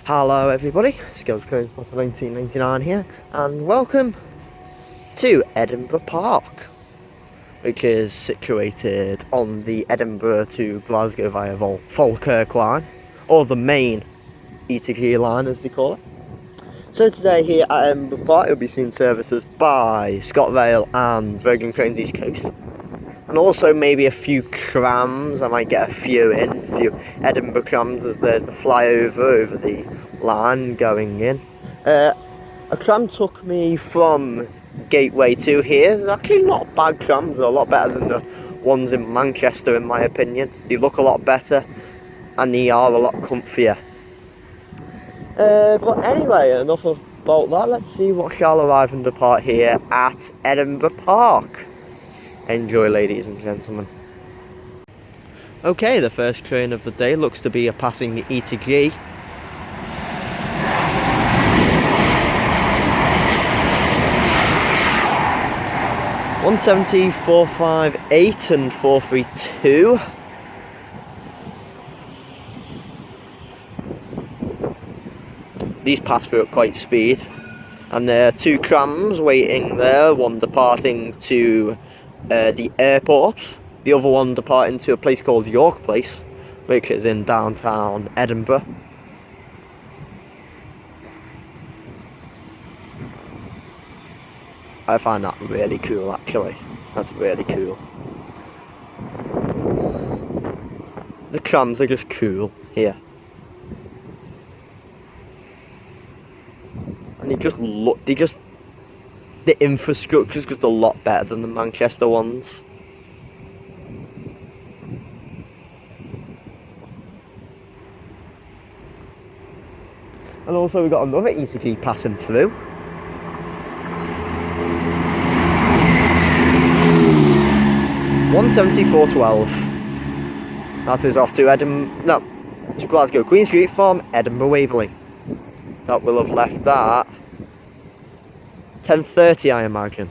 Hello everybody, Skills Cruise 1999 here, and welcome to Edinburgh Park, which is situated on the Edinburgh to Glasgow via Falkirk line, or the main E line as they call it. So today here at Edinburgh Park you'll be seeing services by ScotRail and Virgin Trains East Coast. And also maybe a few trams. I might get a few Edinburgh trams, as there's the flyover over the line going in. A tram took me from Gateway to here. There's actually not bad trams, they're a lot better than the ones in Manchester in my opinion. They look a lot better and they are a lot comfier. But anyway, enough about that. Let's see what shall arrive and depart here at Edinburgh Park. Enjoy, ladies and gentlemen. Okay, the first train of the day looks to be a passing E2G. (170), 458 and 432. These pass through at quite speed. And there are two trams waiting there, one departing to the airport, the other one departing to a place called York Place, which is in downtown Edinburgh. I find that really cool actually, that's really cool. The trams are just cool here. And the infrastructure is just a lot better than the Manchester ones. And also we've got another E2G passing through. (174.12). That is off to to Glasgow Queen Street from Edinburgh Waverley. That will have left at 10:30, I imagine.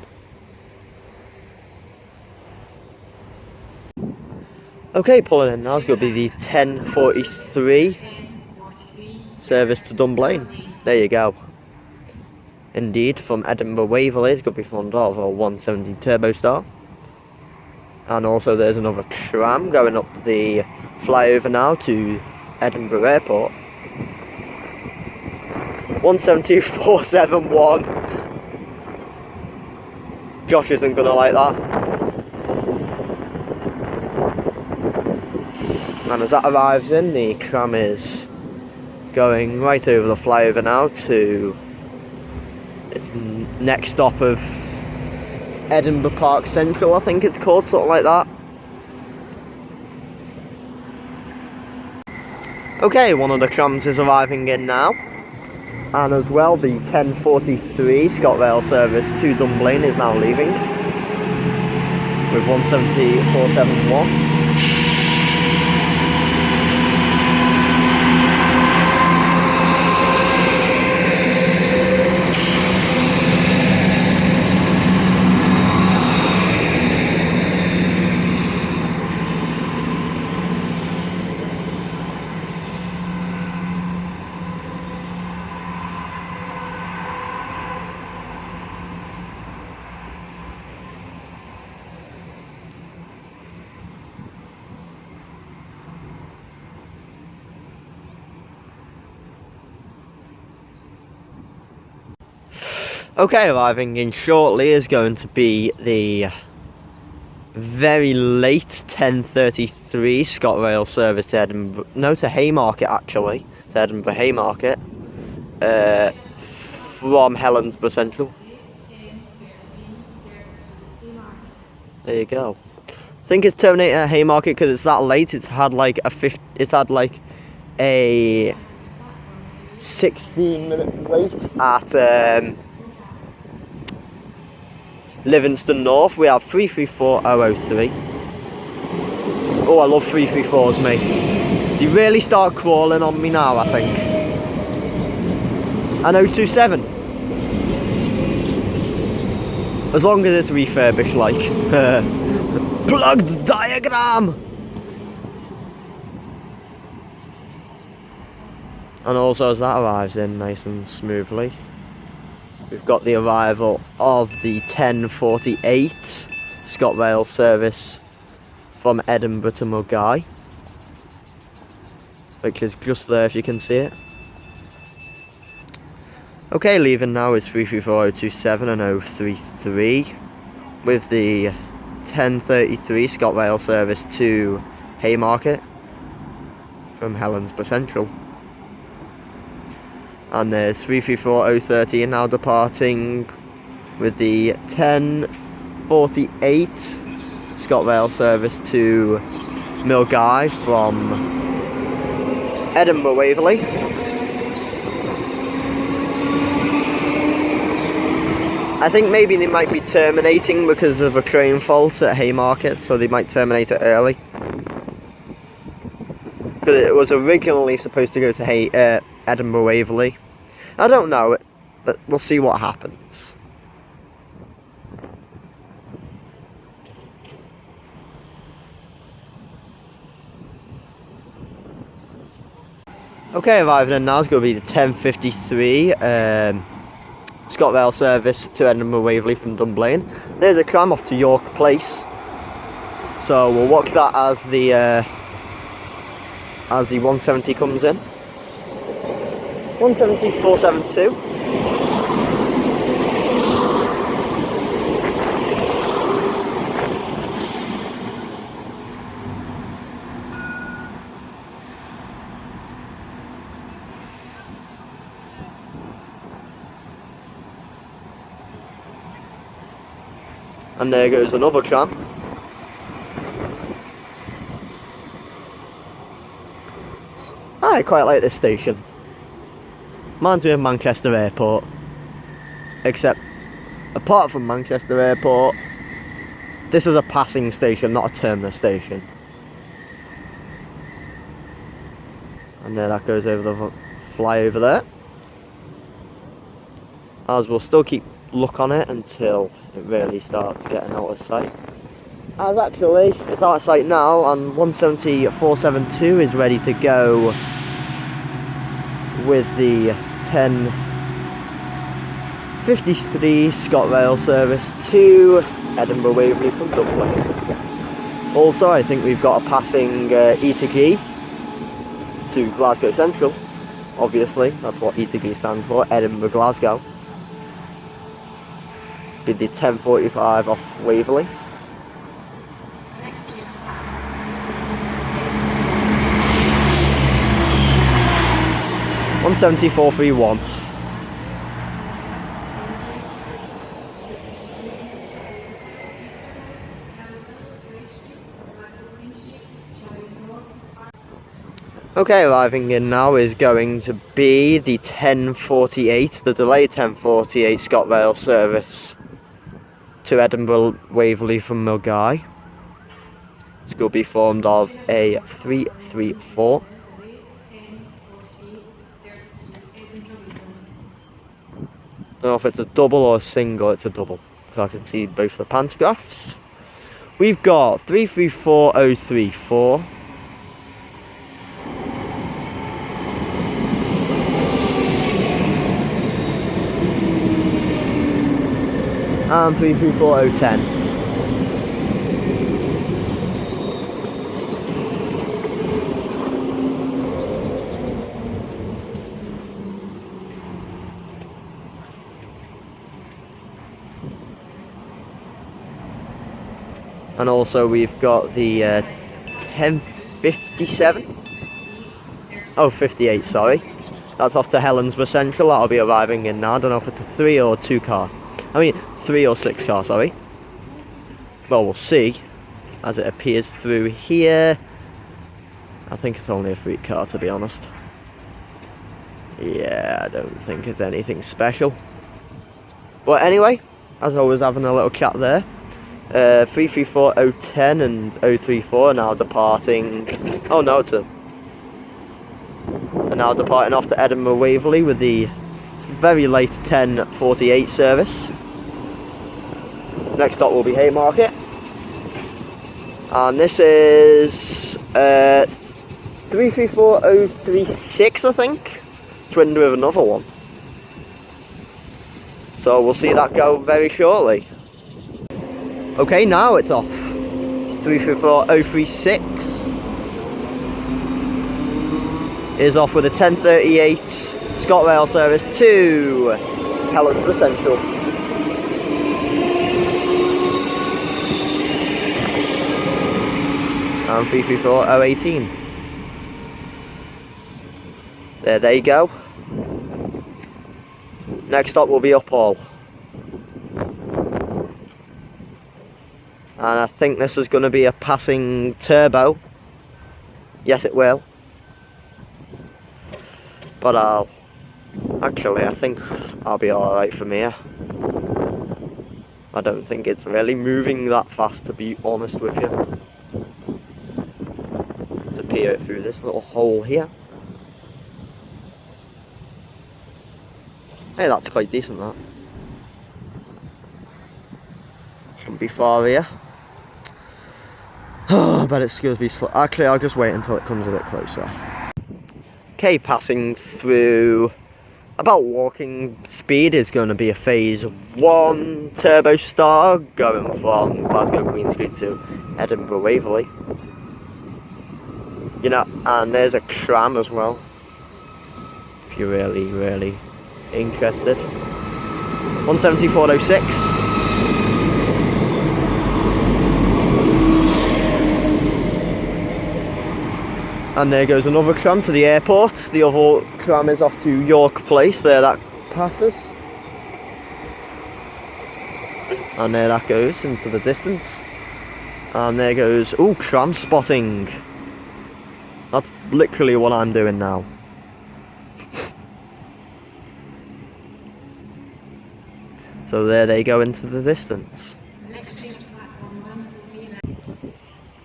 Okay, pulling in now is going to be the 10:43 service to Dunblane. There you go. Indeed, from Edinburgh Waverley, it's going to be fond of a 170 Turbo Star. And also there's another tram going up the flyover now to Edinburgh Airport. 172.471. Josh isn't gonna like that. And as that arrives in, the tram is going right over the flyover now to its next stop of Edinburgh Park Central, I think it's called, something like that. Okay, one of the trams is arriving in now. And as well, the 10:43 ScotRail service to Dunblane is now leaving with 170.471. Okay, arriving in shortly is going to be the very late 10:33 ScotRail service to to Haymarket actually, to Edinburgh Haymarket, from Helensburgh Central. There you go. I think it's terminated at Haymarket because it's that late. It's had like a 16-minute wait at Livingston North. We have 334003. Oh, I love 334s, mate. They really start crawling on me now, I think. And 027. As long as it's refurbished, like. Plugged diagram! And also as that arrives in nice and smoothly, we've got the arrival of the 10:48 ScotRail service from Edinburgh to Milngavie, which is just there if you can see it. Okay, leaving now is 334027 and 033 with the 10:33 ScotRail service to Haymarket from Helensburgh Central. And there's 334013 now departing with the 10:48 ScotRail service to Milngavie from Edinburgh Waverley. I think maybe they might be terminating because of a train fault at Haymarket, so they might terminate it early. Because it was originally supposed to go to Edinburgh Waverley. I don't know, but we'll see what happens. Okay, arriving in now is going to be the 10:53 ScotRail service to Edinburgh Waverley from Dunblane. There's a tram off to York Place, so we'll watch that as the 170 comes in. 170-472. And there goes another tram. I quite like this station. Reminds me of Manchester Airport. Except, apart from Manchester Airport, this is a passing station, not a terminus station. And there that goes over the flyover there. As we'll still keep look on it until it really starts getting out of sight. As actually, it's out of sight now, and 170-472 is ready to go with the 10:53 ScotRail service to Edinburgh Waverley from Dublin. Also, I think we've got a passing E2G to Glasgow Central. Obviously, that's what E2G stands for, Edinburgh Glasgow. Be the 10:45 off Waverley. 170-431. Okay, arriving in now is going to be the 10:48, the delayed 10:48 ScotRail service to Edinburgh Waverley from Milngavie. It's going to be formed of a 334. I don't know if it's a double or a single, it's a double, so I can see both the pantographs. We've got 334034. And 334010. And also we've got the 1057. Oh, 58, sorry. That's off to Helensburgh Central. That'll be arriving in now. I don't know if it's a 3 or 2 car. I mean, 3 or 6 car, sorry. Well, we'll see as it appears through here. I think it's only a 3 car, to be honest. Yeah, I don't think it's anything special. But anyway, as I was having a little chat there, 334010 and 034 are now departing. Oh no, are now departing off to Edinburgh Waverley with the very late 10:48 service. Next stop will be Haymarket, and this is 334036, I think. twinned with another one. So we'll see that go very shortly. Okay, now it's off. 334036 is off with a 1038 ScotRail service to Helensburgh Central. And 334018. There they go. Next stop will be Uphall. And I think this is going to be a passing turbo. Yes, it will. But I think I'll be alright from here. I don't think it's really moving that fast, to be honest with you. Let's peer it through this little hole here. Hey, that's quite decent, that. Shouldn't be far here. Oh, but it's going to be slow. Actually, I'll just wait until it comes a bit closer. Okay, passing through about walking speed is going to be a phase 1 turbo star going from Glasgow Queen Street to Edinburgh Waverley. You know, and there's a tram as well, if you're really interested. 17406. And there goes another tram to the airport. The other tram is off to York Place. There that passes. And there that goes into the distance. And there goes, ooh, tram spotting. That's literally what I'm doing now. So there they go into the distance.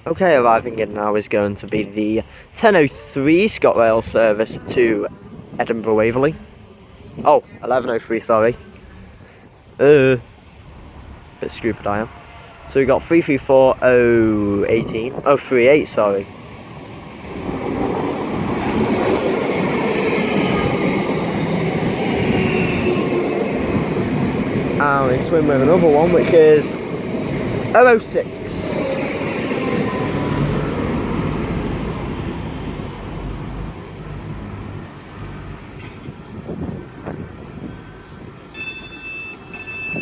Okay, arriving in now is going to be the 1003 ScotRail service to Edinburgh Waverley. Oh, 1103, sorry. Bit stupid I am. So we got 334018. Oh, 38, sorry. And we twin with another one, which is 006.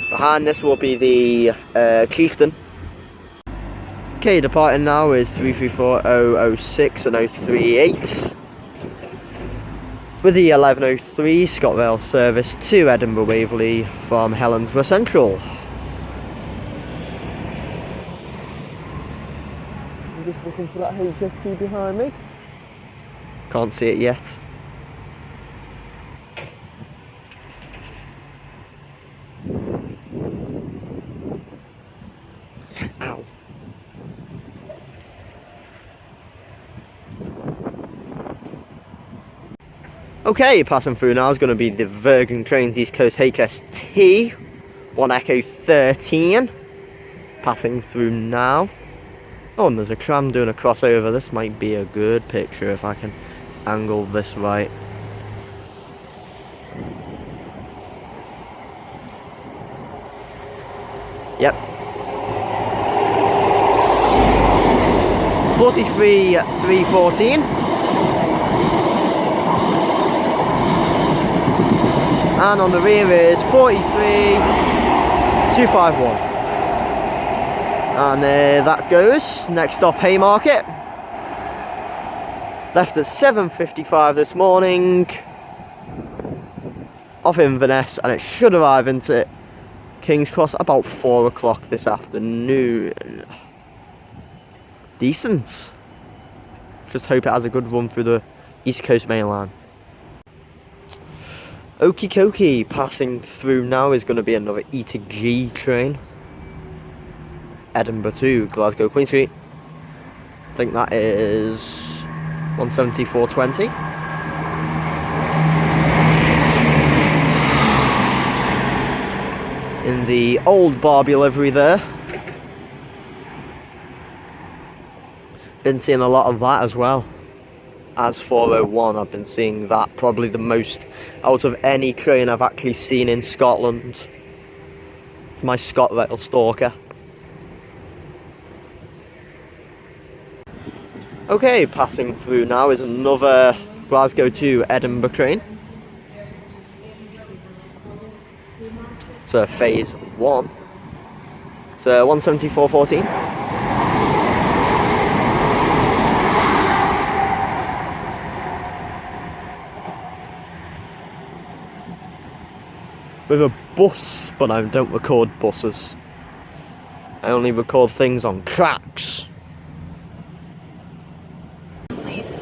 Behind this will be the Chieftain. Okay, departing now is 334006 and 038 with the 1103 ScotRail service to Edinburgh Waverley from Helensburgh Central. I'm just looking for that HST behind me. Can't see it yet. Ow. Okay, passing through now is going to be the Virgin Trains East Coast HST 1 Echo 13. Passing through now. Oh, and there's a tram doing a crossover. This might be a good picture if I can angle this right. Yep. 43,314. And on the rear is 43,251. And there that goes. Next stop, Haymarket. Left at 7:55 this morning. Off Inverness, and it should arrive into King's Cross about 4 o'clock this afternoon. Decent. Just hope it has a good run through the East Coast Main Line. Okie dokie, passing through now is going to be another E to G train. Edinburgh to Glasgow Queen Street. I think that is 17420. In the old Barbie livery there. Been seeing a lot of that as well. as 401. I've been seeing that probably the most out of any train I've actually seen in Scotland. It's my ScotRail stalker. Okay, passing through now is another Glasgow to Edinburgh train. It's phase 1. It's 174.14. With a bus, but I don't record buses. I only record things on tracks.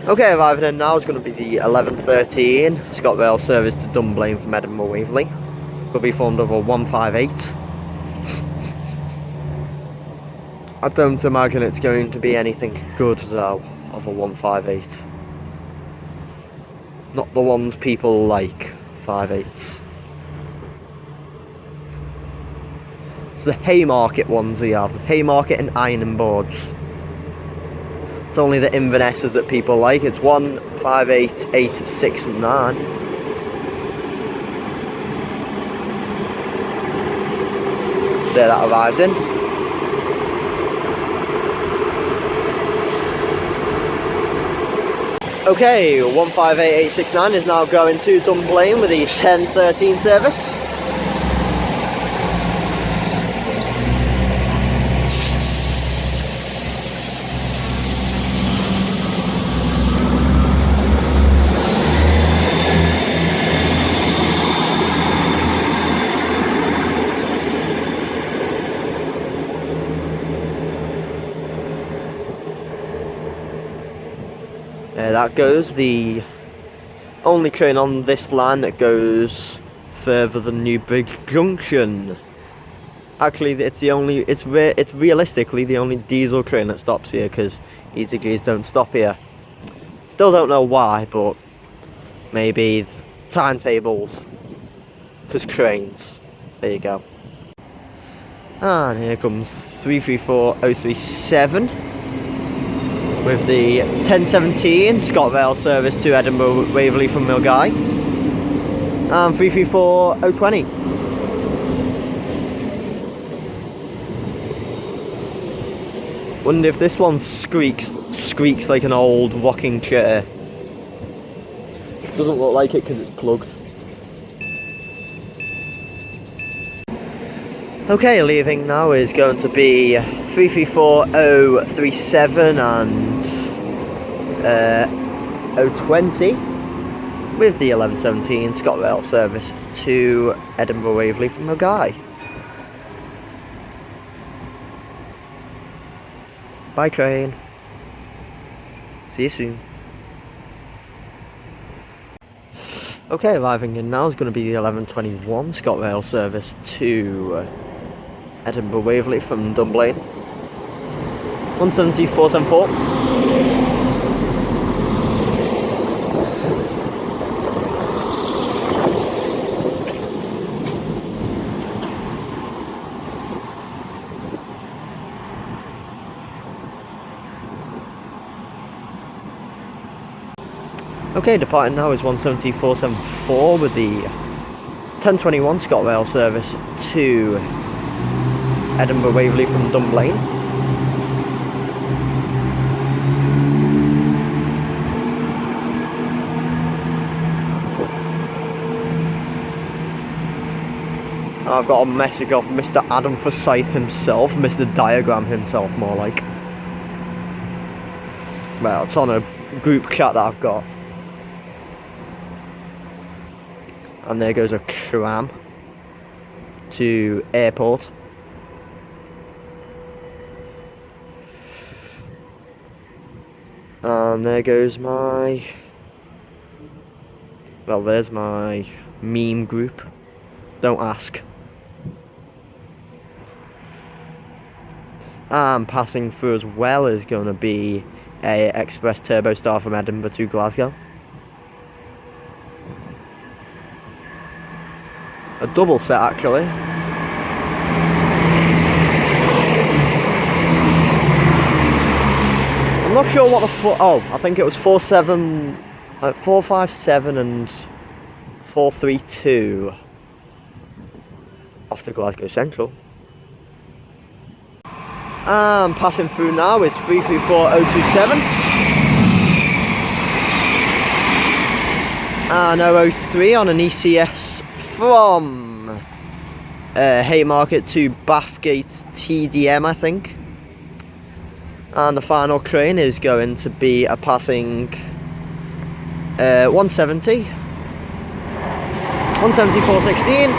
Okay, arriving in now is going to be the 11:13 ScotRail service to Dunblane from Edinburgh Waverley. Could be formed over 158. I don't imagine it's going to be anything good though, of a 158. Not the ones people like, 5/8s. It's the Haymarket ones we have, Haymarket and ironing boards. It's only the Inverness's that people like. It's 1, 5, 8, 8, 6 and 9. There that arrives in. Okay, 158869 is now going to Dunblane with the 10:13 service. That goes the only train on this line that goes further than Newbridge Junction. Actually, it's realistically the only diesel train that stops here, because EasyGs don't stop here. Still don't know why, but maybe timetables, because trains. There you go. And here comes 334037. With the 10:17 ScotRail service to Edinburgh Waverley from Milngavie, and 334020. Wonder if this one squeaks like an old rocking chair. Doesn't look like it because it's plugged. Okay, leaving now is going to be 334037 and 020 with the 11:17 ScotRail service to Edinburgh Waverley from Milngavie. Bye train. See you soon. Okay, arriving in now is going to be the 11:21 ScotRail service to Edinburgh Waverley from Dunblane. 17474. Okay, departing now is 17474 with the 10:21 ScotRail service to Edinburgh Waverley from Dunblane. I've got a message off Mr. Adam Forsyth himself, Mr. Diagram himself more like. Well, it's on a group chat that I've got. And there goes a tram to airport. And there goes my... well, there's my meme group. Don't ask. And passing through as well is going to be a Express Turbo Star from Edinburgh to Glasgow. A double set actually. I'm not sure what I think it was 457 and 432 off to Glasgow Central. And passing through now is 334027 and 003 on an ECS from Haymarket to Bathgate TDM, I think. And the final train is going to be a passing 170 416.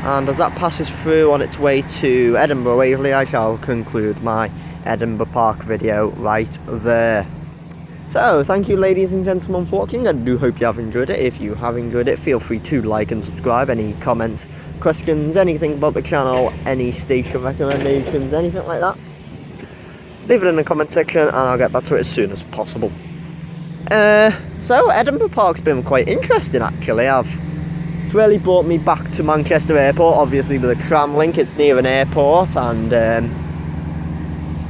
And as that passes through on its way to Edinburgh Waverley, I shall conclude my Edinburgh Park video right there. So, thank you ladies and gentlemen for watching. I do hope you have enjoyed it. If you have enjoyed it, feel free to like and subscribe. Any comments, questions, anything about the channel, any station recommendations, anything like that, leave it in the comment section and I'll get back to it as soon as possible. So, Edinburgh Park's been quite interesting actually. It's really brought me back to Manchester Airport, obviously with a tram link. It's near an airport and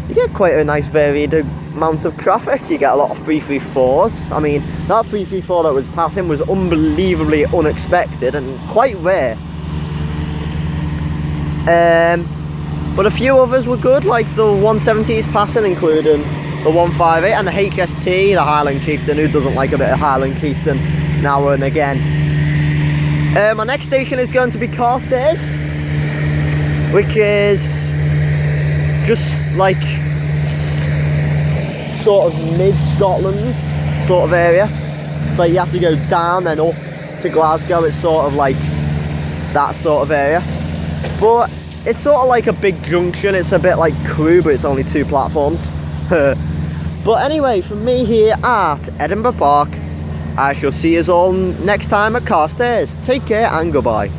you get quite a nice varied amount of traffic. You get a lot of 334s. I mean, that 334 that was passing was unbelievably unexpected and quite rare. But a few others were good, like the 170s passing, including the 158 and the HST, the Highland Chieftain. Who doesn't like a bit of Highland Chieftain now and again? My next station is going to be Carstairs, which is just like sort of mid-Scotland sort of area. So you have to go down then up to Glasgow. It's sort of like that sort of area. But it's sort of like a big junction. It's a bit like Crewe, but it's only 2 platforms. But anyway, from me here at Edinburgh Park, I shall see you all next time at Carstairs. Take care and goodbye.